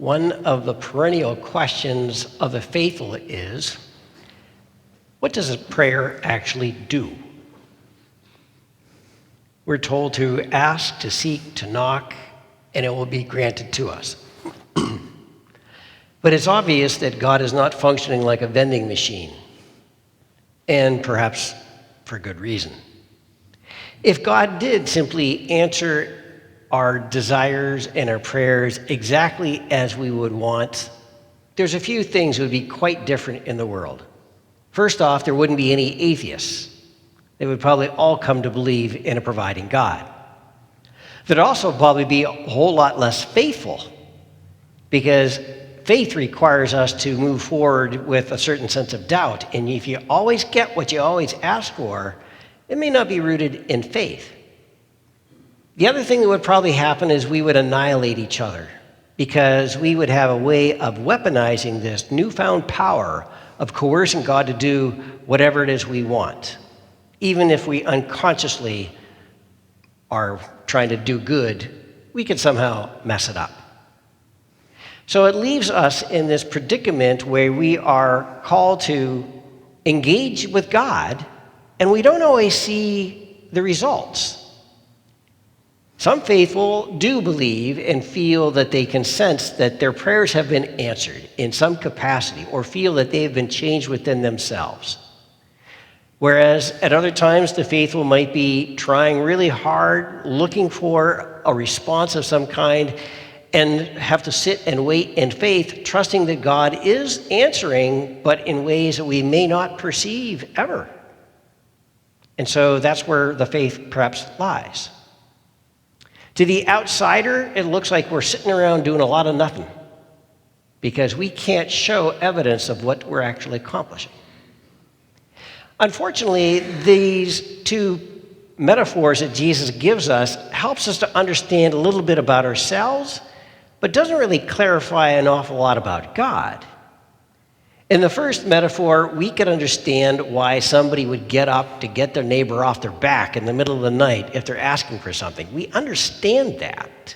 One of the perennial questions of the faithful is, what does a prayer actually do? We're told to ask, to seek, to knock, and it will be granted to us. But it's obvious that God is not functioning like a vending machine, and perhaps for good reason. If God did simply answer our desires and our prayers exactly as we would want, there's a few things that would be quite different in the world. First off, there wouldn't be any atheists. They would probably all come to believe in a providing God. There'd also probably be a whole lot less faithful, because faith requires us to move forward with a certain sense of doubt. And if you always get what you always ask for, it may not be rooted in faith. The other thing that would probably happen is we would annihilate each other, because we would have a way of weaponizing this newfound power of coercing God to do whatever it is we want, even if we unconsciously are trying to do good, we could somehow mess it up. So it leaves us in this predicament where we are called to engage with God, and we don't always see the results. Some faithful do believe and feel that they can sense that their prayers have been answered in some capacity, or feel that they have been changed within themselves. Whereas at other times, the faithful might be trying really hard, looking for a response of some kind, and have to sit and wait in faith, trusting that God is answering, but in ways that we may not perceive ever. And so that's where the faith perhaps lies. To the outsider, it looks like we're sitting around doing a lot of nothing, because we can't show evidence of what we're actually accomplishing. Unfortunately, these two metaphors that Jesus gives us helps us to understand a little bit about ourselves, but doesn't really clarify an awful lot about God. In the first metaphor, we could understand why somebody would get up to get their neighbor off their back in the middle of the night if they're asking for something. We understand that.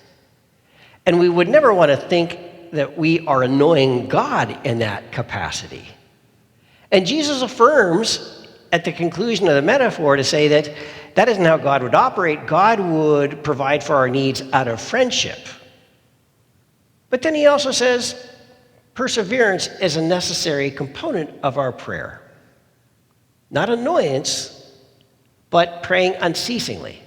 And we would never want to think that we are annoying God in that capacity. And Jesus affirms at the conclusion of the metaphor to say that that isn't how God would operate. God would provide for our needs out of friendship. But then he also says perseverance is a necessary component of our prayer. Not annoyance, but praying unceasingly.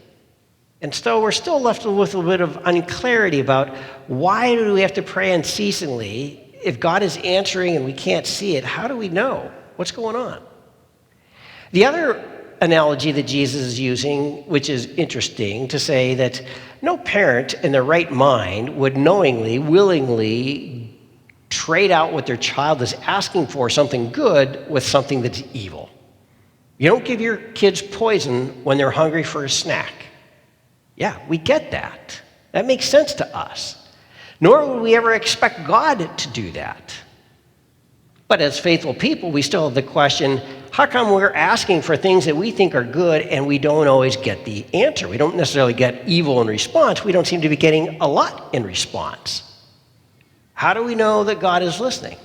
And so we're still left with a bit of unclarity about why do we have to pray unceasingly? If God is answering and we can't see it, how do we know? What's going on? The other analogy that Jesus is using, which is interesting, to say that no parent in their right mind would knowingly, willingly trade out what their child is asking for, something good, with something that's evil. You don't give your kids poison when they're hungry for a snack. Yeah, we get that. That makes sense to us. Nor would we ever expect God to do that. But as faithful people, we still have the question, how come we're asking for things that we think are good and we don't always get the answer? We don't necessarily get evil in response. We don't seem to be getting a lot in response. How do we know that God is listening?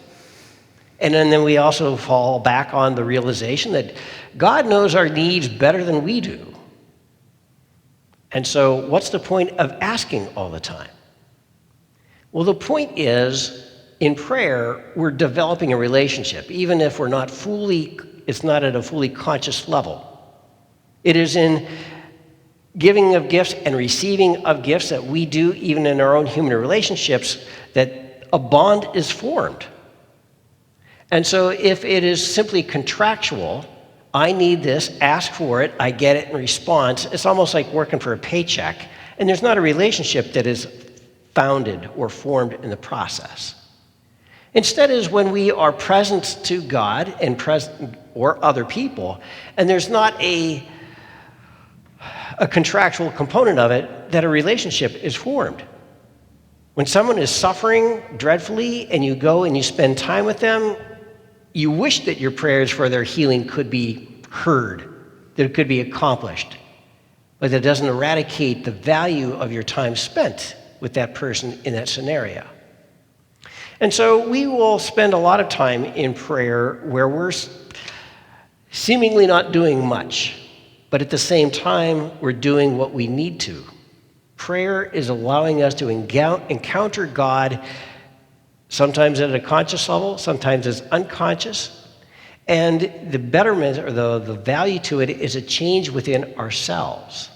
And then we also fall back on the realization that God knows our needs better than we do. And so what's the point of asking all the time? Well, the point is, in prayer, we're developing a relationship, even if it's not at a fully conscious level. It is in giving of gifts and receiving of gifts that we do, even in our own human relationships, that a bond is formed. And so if it is simply contractual, I need this, ask for it, I get it in response, it's almost like working for a paycheck, and there's not a relationship that is founded or formed in the process. Instead is when we are present to God and present or other people, and there's not a contractual component of it, that a relationship is formed. When someone is suffering dreadfully and you go and you spend time with them, you wish that your prayers for their healing could be heard, that it could be accomplished, but that doesn't eradicate the value of your time spent with that person in that scenario. And so we will spend a lot of time in prayer where we're seemingly not doing much, but at the same time, we're doing what we need to. Prayer is allowing us to encounter God, sometimes at a conscious level, sometimes as unconscious. And the betterment or the value to it is a change within ourselves.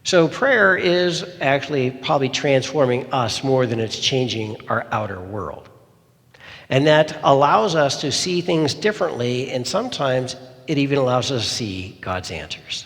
So prayer is actually probably transforming us more than it's changing our outer world. And that allows us to see things differently, and sometimes it even allows us to see God's answers.